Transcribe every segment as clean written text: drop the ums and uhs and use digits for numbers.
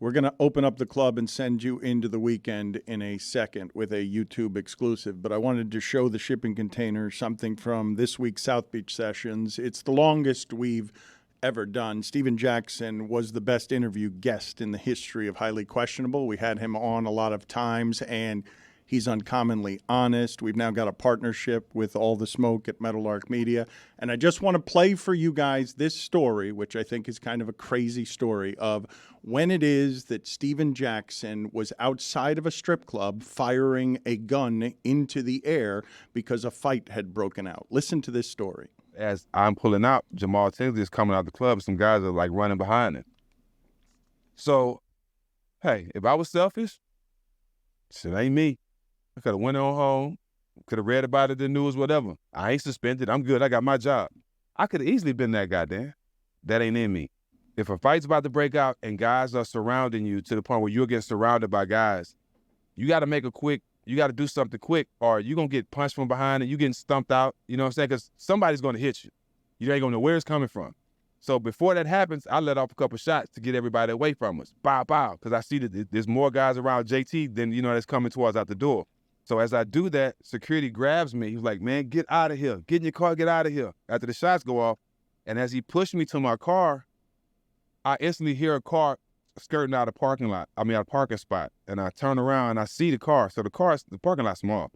We're going to open up the club and send you into the weekend in a second with a YouTube exclusive. But I wanted to show the shipping container something from this week's South Beach Sessions. It's the longest we've ever done. Steven Jackson was the best interview guest in the history of Highly Questionable. We had him on a lot of times, and he's uncommonly honest. We've now got a partnership with All the Smoke at Meadowlark Media. And I just want to play for you guys this story, which I think is kind of a crazy story, of when it is that Steven Jackson was outside of a strip club firing a gun into the air because a fight had broken out. Listen to this story. As I'm pulling out, Jamal Tinsley is coming out the club. Some guys are like running behind him. So, hey, if I was selfish, shit ain't me. I could have went on home, could have read about it in the news, whatever. I ain't suspended. I'm good. I got my job. I could have easily been that guy, Dan. That ain't in me. If a fight's about to break out and guys are surrounding you to the point where you'll get surrounded by guys, you got to you got to do something quick, or you're going to get punched from behind and you getting stumped out, you know what I'm saying? Because somebody's going to hit you. You ain't going to know where it's coming from. So before that happens, I let off a couple shots to get everybody away from us. Bow, bow, because I see that there's more guys around JT than, that's coming towards out the door. So as I do that, security grabs me. He's like, man, get out of here. Get in your car, get out of here. After the shots go off, and as he pushed me to my car, I instantly hear a car skirting out a parking spot. And I turn around and I see the car. So the parking lot's small.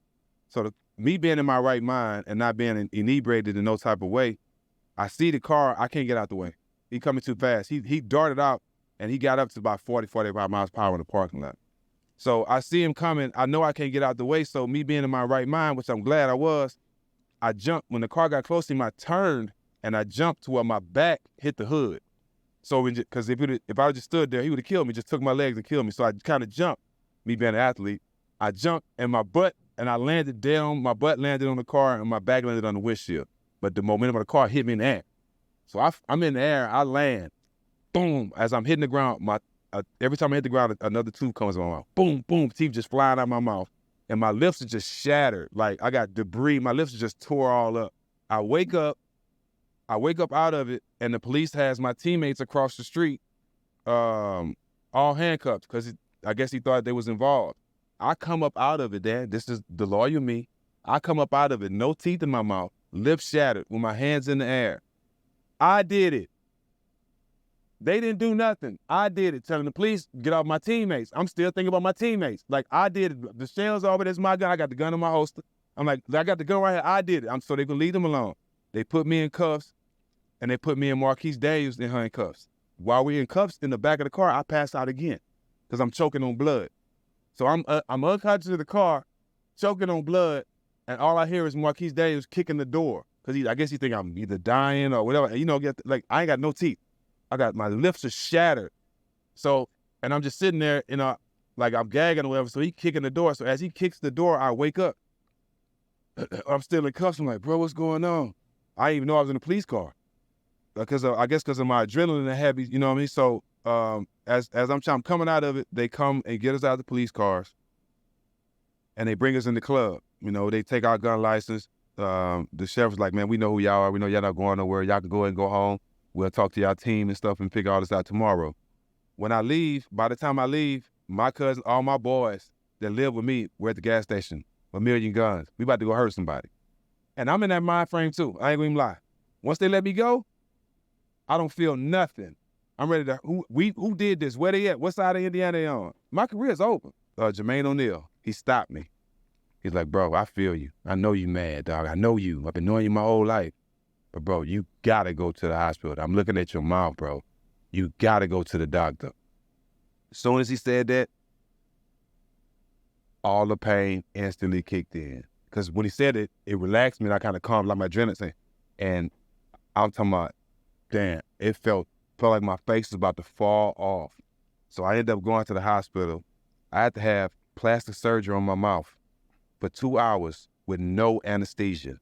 So me being in my right mind and not being inebriated in no type of way, I see the car, I can't get out the way. He coming too fast. He darted out and he got up to about 40, 45 miles per hour in the parking lot. So I see him coming. I know I can't get out the way. So me being in my right mind, which I'm glad I was, I jumped. When the car got close to him, I turned and I jumped to where my back hit the hood. So because if I just stood there, he would have killed me, just took my legs and killed me. So I kind of jumped, me being an athlete. I jumped and my butt landed my butt landed on the car and my back landed on the windshield. But the momentum of the car hit me in the air. So I'm in the air, I land, boom. As I'm hitting the ground, every time I hit the ground, another tooth comes in my mouth. Boom, boom, teeth just flying out my mouth. And my lips are just shattered. Like I got debris, my lips are just tore all up. I wake up out of it, and the police has my teammates across the street, all handcuffed, because I guess he thought they was involved. I come up out of it, Dan. This is the lawyer me. I come up out of it, no teeth in my mouth, lips shattered, with my hands in the air. I did it. They didn't do nothing. I did it, telling the police, get off my teammates. I'm still thinking about my teammates. Like, I did it. The shell's over, there's my gun. I got the gun in my holster. I'm like, I got the gun right here. I did it. So they can leave them alone. They put me in cuffs, and they put me and Marquise Daniels in handcuffs. While we're in cuffs in the back of the car, I pass out again because I'm choking on blood. So I'm unconscious in the car, choking on blood, and all I hear is Marquise Daniels kicking the door because I guess he think I'm either dying or whatever. And, I ain't got no teeth. My lips are shattered. So, and I'm just sitting there, like I'm gagging or whatever. So he kicking the door. So as he kicks the door, I wake up. I'm still in cuffs. I'm like, bro, what's going on? I didn't even know I was in a police car. Because I guess because of my adrenaline and heavy, you know what I mean? So as I'm coming out of it, they come and get us out of the police cars, and they bring us in the club. They take our gun license. The sheriff's like, man, we know who y'all are. We know y'all not going nowhere. Y'all can go ahead and go home. We'll talk to y'all team and stuff and figure all this out tomorrow. When I leave, by the time I leave, my cousin, all my boys that live with me, we're at the gas station, a million guns. We about to go hurt somebody. And I'm in that mind frame too. I ain't gonna even lie. Once they let me go, I don't feel nothing. I'm ready to, who did this? Where they at? What side of Indiana they on? My career's over. Jermaine O'Neal, he stopped me. He's like, bro, I feel you. I know you mad, dog. I know you. I've been knowing you my whole life. But bro, you gotta go to the hospital. I'm looking at your mouth, bro. You gotta go to the doctor. As soon as he said that, all the pain instantly kicked in. Because when he said it, it relaxed me and I kind of calmed, like my adrenaline. And I'm talking about, damn, it felt like my face was about to fall off. So I ended up going to the hospital. I had to have plastic surgery on my mouth for 2 hours with no anesthesia.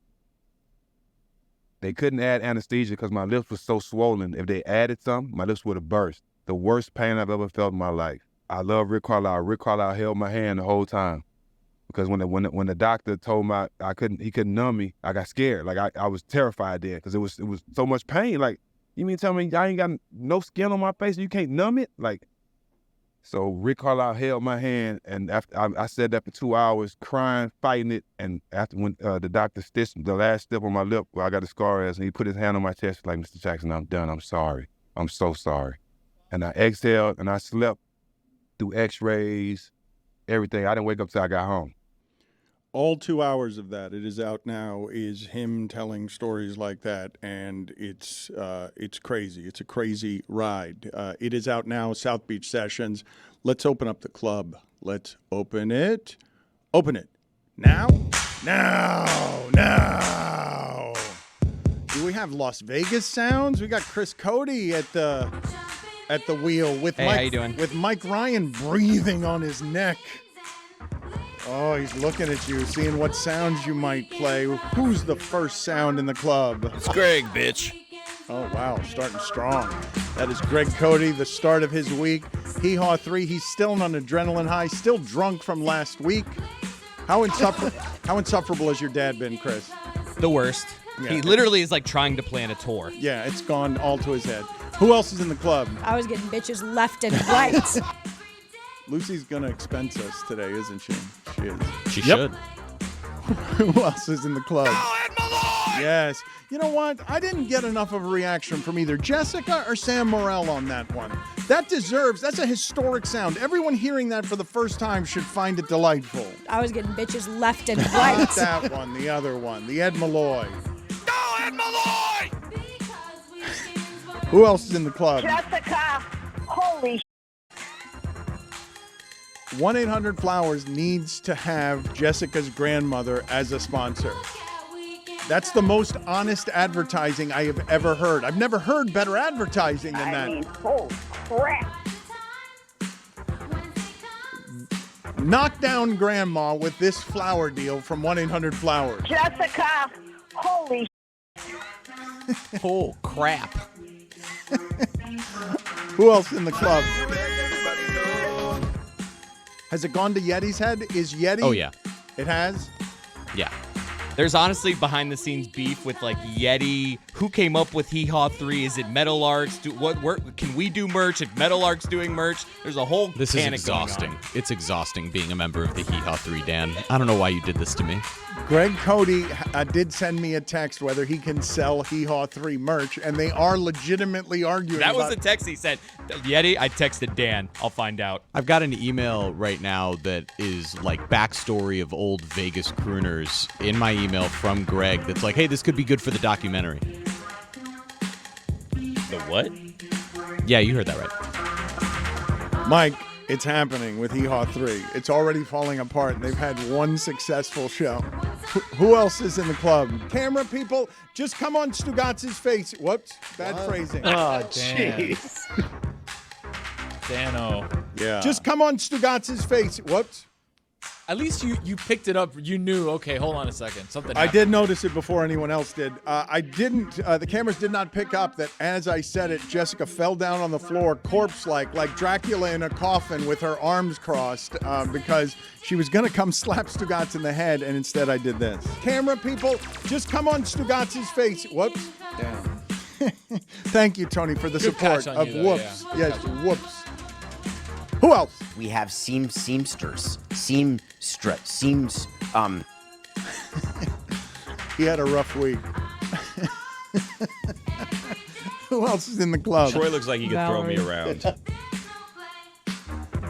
They couldn't add anesthesia because my lips were so swollen. If they added something, my lips would have burst. The worst pain I've ever felt in my life. I love Rick Carlisle. Rick Carlisle held my hand the whole time. Because when the doctor told me he couldn't numb me, I got scared. Like I was terrified then because it was so much pain. Like, you mean tell me I ain't got no skin on my face and you can't numb it? Like, So Rick Carlisle held my hand, and after I sat there for 2 hours crying, fighting it, and after when the doctor stitched the last step on my lip where I got a scar, and he put his hand on my chest like, Mr. Jackson, I'm done. I'm sorry. I'm so sorry. And I exhaled, and I slept through x-rays, everything. I didn't wake up till I got home. All 2 hours of that, it is out now, is him telling stories like that, and it's crazy. It's a crazy ride. It is out now, South Beach Sessions. Let's open up the club. Let's open it. Open it. Now? Now! Do we have Las Vegas sounds? We got Chris Cody at the wheel with Hey, how you doing? with Mike Ryan breathing on his neck. Oh, he's looking at you, seeing what sounds you might play. Who's the first sound in the club? It's Greg, bitch. Oh, wow, starting strong. That is Greg Cody, the start of his week. Hee Haw 3, he's still on an adrenaline high, still drunk from last week. How insufferable has your dad been, Chris? The worst. Yeah. He literally is like trying to plan a tour. Yeah, it's gone all to his head. Who else is in the club? I was getting bitches left and right. Lucy's going to expense us today, isn't she? She is. She should. Who else is in the club? Yes. You know what? I didn't get enough of a reaction from either Jessica or Sam Morrell on that one. That's a historic sound. Everyone hearing that for the first time should find it delightful. I was getting bitches left and right. Not that one, the other one, the Ed Malloy. Go, Ed Malloy! Who else is in the club? Jessica, holy 1-800-Flowers needs to have Jessica's grandmother as a sponsor. That's the most honest advertising I have ever heard. I've never heard better advertising than that. I mean, holy crap. Knock down grandma with this flower deal from 1-800-Flowers. Jessica, holy Oh, crap. Who else in the club? Has it gone to Yeti's head? Is Yeti? Oh, yeah. It has? Yeah. There's honestly behind-the-scenes beef with, like, Yeti. Who came up with Hee Haw 3? Is it Metal Arts? Can we do merch? If Metal Arts doing merch? There's a whole This is panic going on. exhausting. It's exhausting being a member of the Hee Haw 3, Dan. I don't know why you did this to me. Greg Cody did send me a text whether he can sell Hee Haw 3 merch, and they are legitimately arguing That was about the text he said. Yeti, I texted Dan. I'll find out. I've got an email right now that is like backstory of old Vegas crooners in my email from Greg that's like, hey, this could be good for the documentary. The what? Yeah, you heard that right. Mike, it's happening with Hee Haw 3. It's already falling apart, and they've had one successful show. Who else is in the club? Camera people, just come on Stugotz's face. Whoops, bad phrasing. Oh, jeez. Dano. Yeah. Just come on Stugotz's face. Whoops. At least you picked it up. You knew, okay, hold on a second. Something I happened. did notice it before anyone else did. I didn't, the cameras did not pick up that as I said it, Jessica fell down on the floor, corpse-like, like Dracula in a coffin with her arms crossed, because she was going to come slap Stugotz in the head, and instead I did this. Camera people, just come on Stugotz's face. Whoops. Damn. Thank you, Tony, for the Good support catch on of you, though, whoops. yeah. Yes, whoops. Who else? We have seamsters. He had a rough week. Who else is in the club? Troy looks like he could throw me around.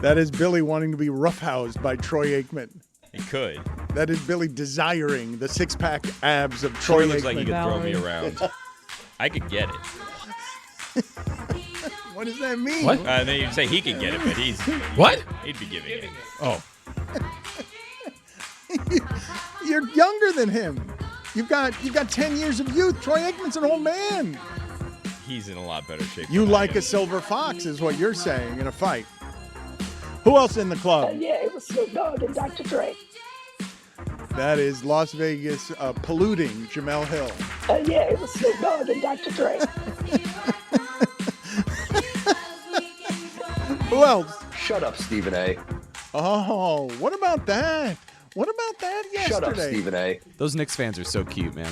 That is Billy wanting to be roughhoused by Troy Aikman. He could. That is Billy desiring the six-pack abs of Troy Troy looks Aikman. like he could throw me around. I could get it. What does that mean? What? Then you'd say he could get it, but he's What? he'd be giving it. Oh. You're younger than him. You've got 10 years of youth. Troy Aikman's an old man. He's in a lot better shape. You than I like am. a silver fox is what you're saying in a fight. Who else in the club? Yeah, it was Snoop Dogg and Dr. Dre. That is Las Vegas polluting Jamel Hill. Yeah, it was Snoop Dogg and Dr. Dre. Who else? Shut up, Stephen A. Oh, what about that? What about that yesterday? Shut up, Stephen A. Those Knicks fans are so cute, man.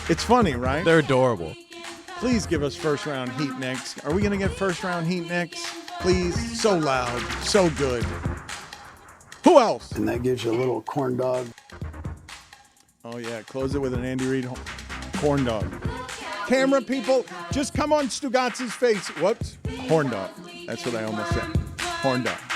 It's funny, right? They're adorable. Please give us first round Heat Knicks. Are we going to get first round Heat Knicks? Please. So loud. So good. Who else? And that gives you a little corn dog. Oh, yeah. Close it with an Andy Reid corn dog. Camera people, just come on Stugotz's face. Whoops. Horn dog. That's what I almost said. Horn dog.